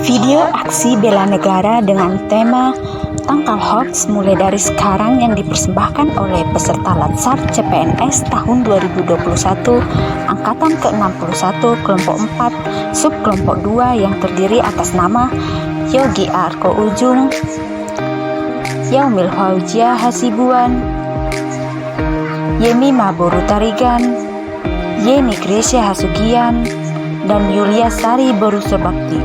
Video aksi bela negara dengan tema Tangkal Hoax mulai dari sekarang yang dipersembahkan oleh peserta Latsar CPNS tahun 2021 Angkatan ke-61 Kelompok 4 Subkelompok 2 yang terdiri atas nama Yogi Arko Ujung, Yaumil Fauzia Hasibuan, Yemi Maboru Tarigan, Yeni Gresya Hasugian, dan Yulia Sari Borusebakti.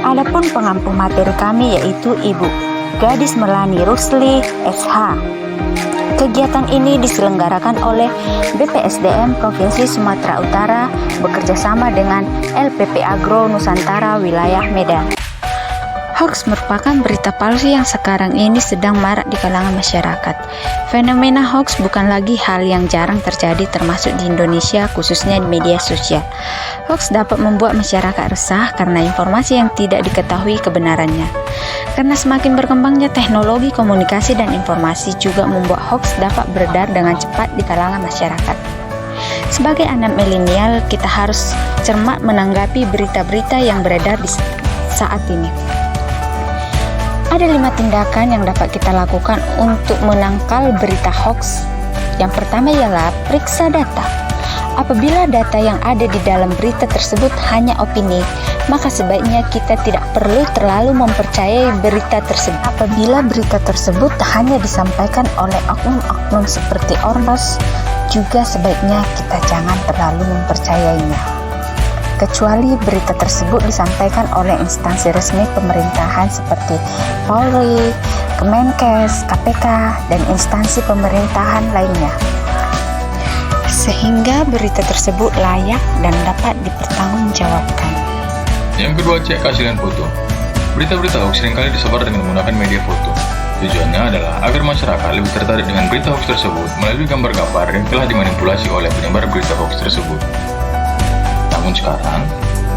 Adapun pengampu materi kami yaitu Ibu Gadis Melani Rusli SH. Kegiatan ini diselenggarakan oleh BPSDM Provinsi Sumatera Utara bekerjasama dengan LPP Agro Nusantara Wilayah Medan. Hoax merupakan berita palsu yang sekarang ini sedang marak di kalangan masyarakat. Fenomena hoax bukan lagi hal yang jarang terjadi termasuk di Indonesia, khususnya di media sosial. Hoax dapat membuat masyarakat resah karena informasi yang tidak diketahui kebenarannya. Karena semakin berkembangnya teknologi komunikasi dan informasi juga membuat hoax dapat beredar dengan cepat di kalangan masyarakat. Sebagai anak milenial, kita harus cermat menanggapi berita-berita yang beredar di saat ini. Ada 5 tindakan yang dapat kita lakukan untuk menangkal berita hoax. Yang pertama ialah periksa data. Apabila data yang ada di dalam berita tersebut hanya opini, maka sebaiknya kita tidak perlu terlalu mempercayai berita tersebut. Apabila berita tersebut hanya disampaikan oleh oknum-oknum seperti ormas, juga sebaiknya kita jangan terlalu mempercayainya. Kecuali berita tersebut disampaikan oleh instansi resmi pemerintahan seperti Polri, Kemenkes, KPK, dan instansi pemerintahan lainnya. Sehingga berita tersebut layak dan dapat dipertanggungjawabkan. Yang kedua, cek keaslian foto. Berita-berita hoax seringkali disebar dengan menggunakan media foto. Tujuannya adalah agar masyarakat lebih tertarik dengan berita hoax tersebut melalui gambar-gambar yang telah dimanipulasi oleh penyebar berita hoax tersebut. Namun sekarang,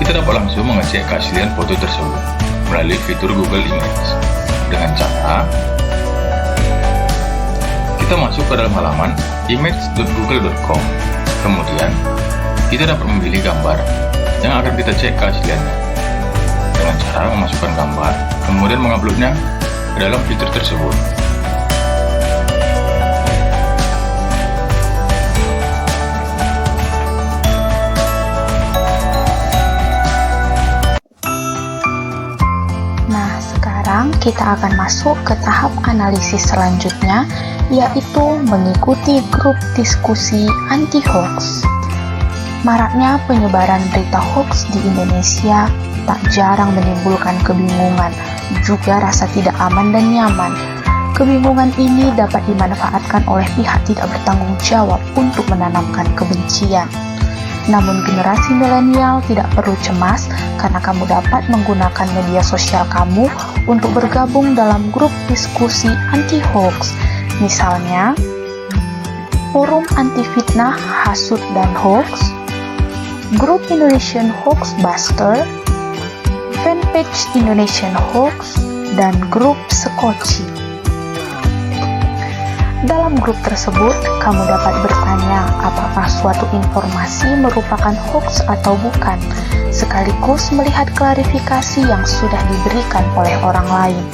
kita dapat langsung mengecek keaslian foto tersebut melalui fitur Google Images dengan cara kita masuk ke dalam halaman image.google.com. Kemudian, kita dapat memilih gambar yang akan kita cek keasliannya dengan cara memasukkan gambar, kemudian menguploadnya ke dalam fitur tersebut. Kita akan masuk ke tahap analisis selanjutnya, yaitu mengikuti grup diskusi anti-hoax. Maraknya penyebaran berita hoax di Indonesia tak jarang menimbulkan kebingungan, juga rasa tidak aman dan nyaman. Kebingungan ini dapat dimanfaatkan oleh pihak tidak bertanggung jawab untuk menanamkan kebencian. Namun generasi milenial tidak perlu cemas karena kamu dapat menggunakan media sosial kamu untuk bergabung dalam grup diskusi anti-hoax. Misalnya, forum anti-fitnah, hasut, dan hoax, grup Indonesian Hoax Buster, fanpage Indonesian Hoax, dan grup Sekoci. Dalam grup tersebut, kamu dapat bertanya apakah suatu informasi merupakan hoax atau bukan, sekaligus melihat klarifikasi yang sudah diberikan oleh orang lain.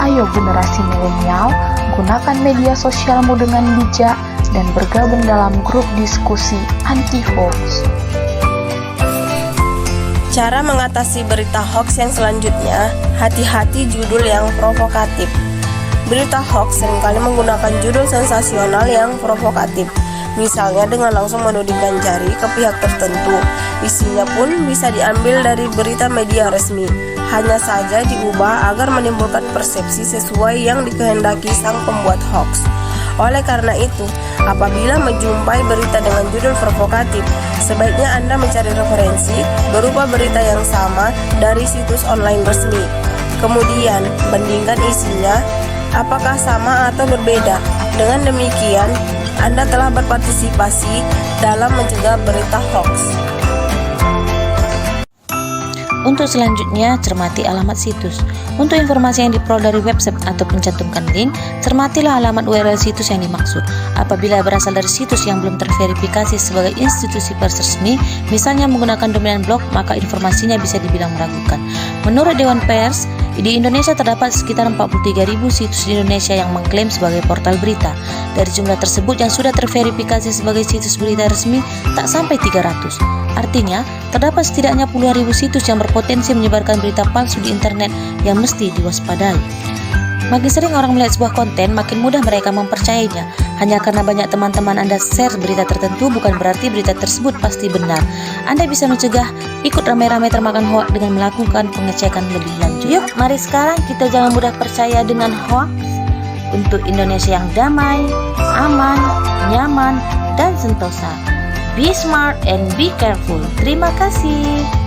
Ayo generasi milenial, gunakan media sosialmu dengan bijak dan bergabung dalam grup diskusi anti-hoax. Cara mengatasi berita hoax yang selanjutnya, hati-hati judul yang provokatif. Berita hoax seringkali menggunakan judul sensasional yang provokatif, misalnya dengan langsung menudingkan jari ke pihak tertentu. Isinya pun bisa diambil dari berita media resmi, hanya saja diubah agar menimbulkan persepsi sesuai yang dikehendaki sang pembuat hoax. Oleh karena itu, apabila menjumpai berita dengan judul provokatif, sebaiknya Anda mencari referensi berupa berita yang sama dari situs online resmi. Kemudian, bandingkan isinya apakah sama atau berbeda. Dengan demikian, Anda telah berpartisipasi dalam mencegah berita hoax. Untuk selanjutnya, cermati alamat situs. Untuk informasi yang diperoleh dari website atau pencantumkan link, cermatilah alamat URL situs yang dimaksud. Apabila berasal dari situs yang belum terverifikasi sebagai institusi pers resmi, misalnya menggunakan domain blog, maka informasinya bisa dibilang meragukan. Menurut Dewan Pers, di Indonesia terdapat sekitar 43.000 situs di Indonesia yang mengklaim sebagai portal berita. Dari jumlah tersebut yang sudah terverifikasi sebagai situs berita resmi, tak sampai 300. Artinya, terdapat setidaknya puluhan ribu situs yang berpotensi menyebarkan berita palsu di internet yang mesti diwaspadai. Makin sering orang melihat sebuah konten, makin mudah mereka mempercayainya. Hanya karena banyak teman-teman Anda share berita tertentu, bukan berarti berita tersebut pasti benar. Anda bisa mencegah ikut ramai-ramai termakan hoaks dengan melakukan pengecekan lebih lanjut. Yuk, mari sekarang kita jangan mudah percaya dengan hoaks. Untuk Indonesia yang damai, aman, nyaman, dan sentosa. Be smart and be careful. Terima kasih.